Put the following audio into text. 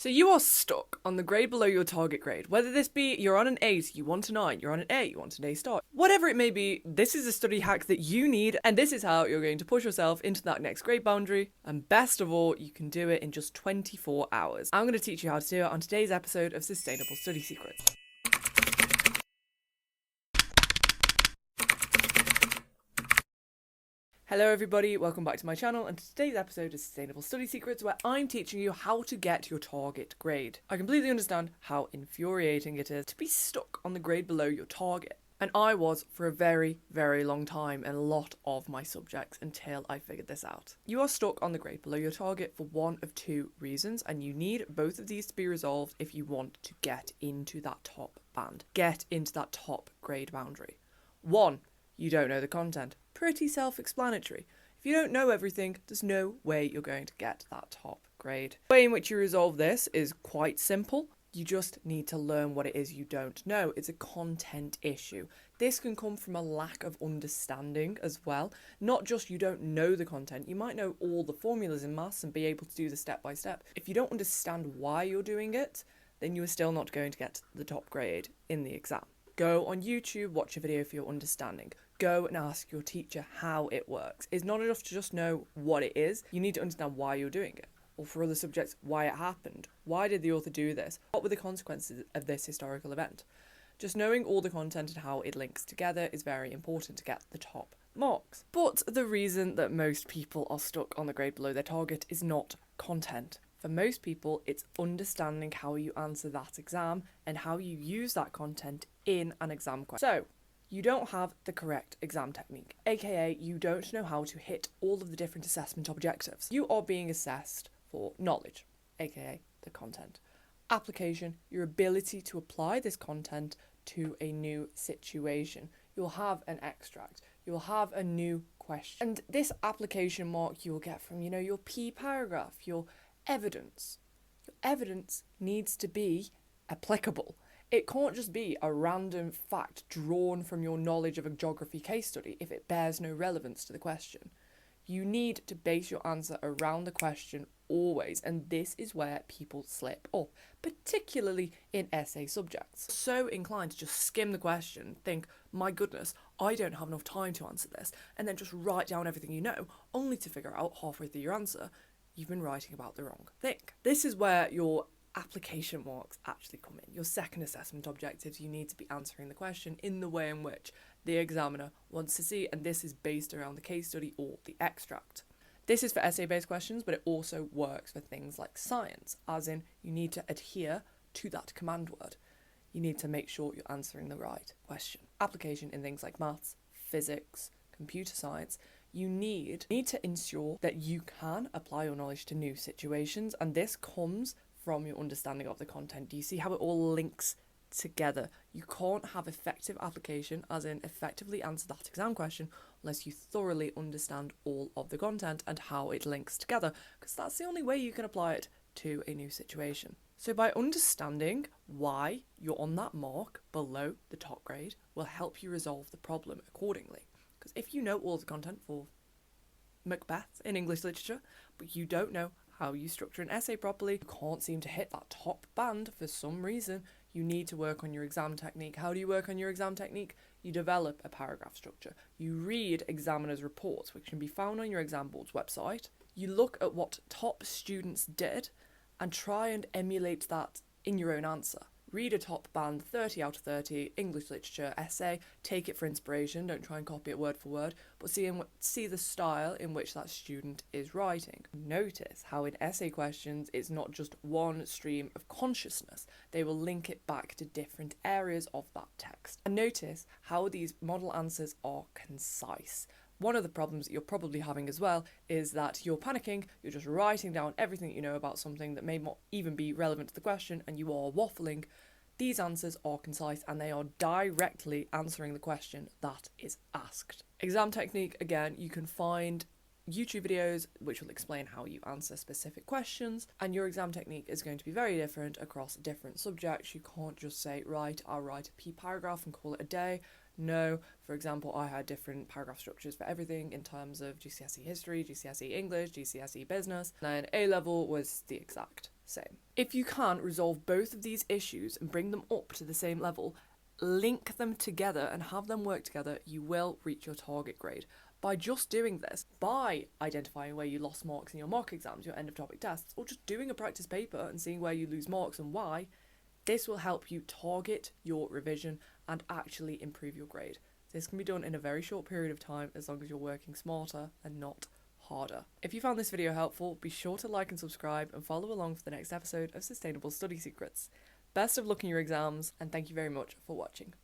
So you are stuck on the grade below your target grade. Whether this be you're on an 8, you want a 9, you're on an A, you want an A star. Whatever it may be, this is a study hack that you need, and this is how you're going to push yourself into that next grade boundary. And best of all, you can do it in just 24 hours. I'm going to teach you how to do it on today's episode of Sustainable Study Secrets. Hello everybody, welcome back to my channel, and today's episode is Sustainable Study Secrets, where I'm teaching you how to get your target grade. I completely understand how infuriating it is to be stuck on the grade below your target. And I was for a very, very long time in a lot of my subjects until I figured this out. You are stuck on the grade below your target for one of two reasons, and you need both of these to be resolved if you want to get into that top band, get into that top grade boundary. One, you don't know the content. Pretty self-explanatory. If you don't know everything, there's no way you're going to get that top grade. The way in which you resolve this is quite simple. You just need to learn what it is you don't know. It's a content issue. This can come from a lack of understanding as well. Not just you don't know the content. You might know all the formulas in maths and be able to do the step by step. If you don't understand why you're doing it, then you are still not going to get the top grade in the exam. Go on YouTube, watch a video for your understanding. Go and ask your teacher how it works. It's not enough to just know what it is. You need to understand why you're doing it. Or for other subjects, why it happened. Why did the author do this? What were the consequences of this historical event? Just knowing all the content and how it links together is very important to get the top marks. But the reason that most people are stuck on the grade below their target is not content. For most people, it's understanding how you answer that exam and how you use that content in an exam question. So, you don't have the correct exam technique, aka you don't know how to hit all of the different assessment objectives. You are being assessed for knowledge, aka the content. Application, your ability to apply this content to a new situation. You'll have an extract, you'll have a new question. And this application mark you'll get from, your P paragraph, your evidence. Your evidence needs to be applicable. It can't just be a random fact drawn from your knowledge of a geography case study if it bears no relevance to the question. You need to base your answer around the question always, and this is where people slip up, particularly in essay subjects. So inclined to just skim the question, think, my goodness, I don't have enough time to answer this, and then just write down everything you know, only to figure out halfway through your answer you've been writing about the wrong thing. This is where your application marks actually come in. Your second assessment objectives, you need to be answering the question in the way in which the examiner wants to see, and this is based around the case study or the extract. This is for essay-based questions, but it also works for things like science, as in you need to adhere to that command word. You need to make sure you're answering the right question. Application in things like maths, physics, computer science, you need to ensure that you can apply your knowledge to new situations, and this comes from your understanding of the content. Do you see how it all links together? You can't have effective application, as in effectively answer that exam question, unless you thoroughly understand all of the content and how it links together, because that's the only way you can apply it to a new situation. So by understanding why you're on that mark below the top grade will help you resolve the problem accordingly. Because if you know all the content for Macbeth in English literature, but you don't know how you structure an essay properly, you can't seem to hit that top band for some reason, you need to work on your exam technique. How do you work on your exam technique? You develop a paragraph structure. You read examiners' reports, which can be found on your exam board's website. You look at what top students did and try and emulate that in your own answer. Read a top band 30 out of 30 English literature essay, take it for inspiration, don't try and copy it word for word, but see the style in which that student is writing. Notice how in essay questions it's not just one stream of consciousness, they will link it back to different areas of that text. And notice how these model answers are concise. One of the problems that you're probably having as well is that you're panicking, you're just writing down everything you know about something that may not even be relevant to the question, and you are waffling. These answers are concise and they are directly answering the question that is asked. Exam technique, again, you can find YouTube videos which will explain how you answer specific questions, and your exam technique is going to be very different across different subjects. You can't just say, right, I'll write a P paragraph and call it a day. No, for example, I had different paragraph structures for everything in terms of GCSE history, GCSE English, GCSE business, and then A level was the exact same. If you can't resolve both of these issues and bring them up to the same level, link them together and have them work together, you will reach your target grade. By just doing this, by identifying where you lost marks in your mock exams, your end of topic tests, or just doing a practice paper and seeing where you lose marks and why, this will help you target your revision and actually improve your grade. This can be done in a very short period of time as long as you're working smarter and not harder. If you found this video helpful, be sure to like and subscribe and follow along for the next episode of Sustainable Study Secrets. Best of luck in your exams, and thank you very much for watching.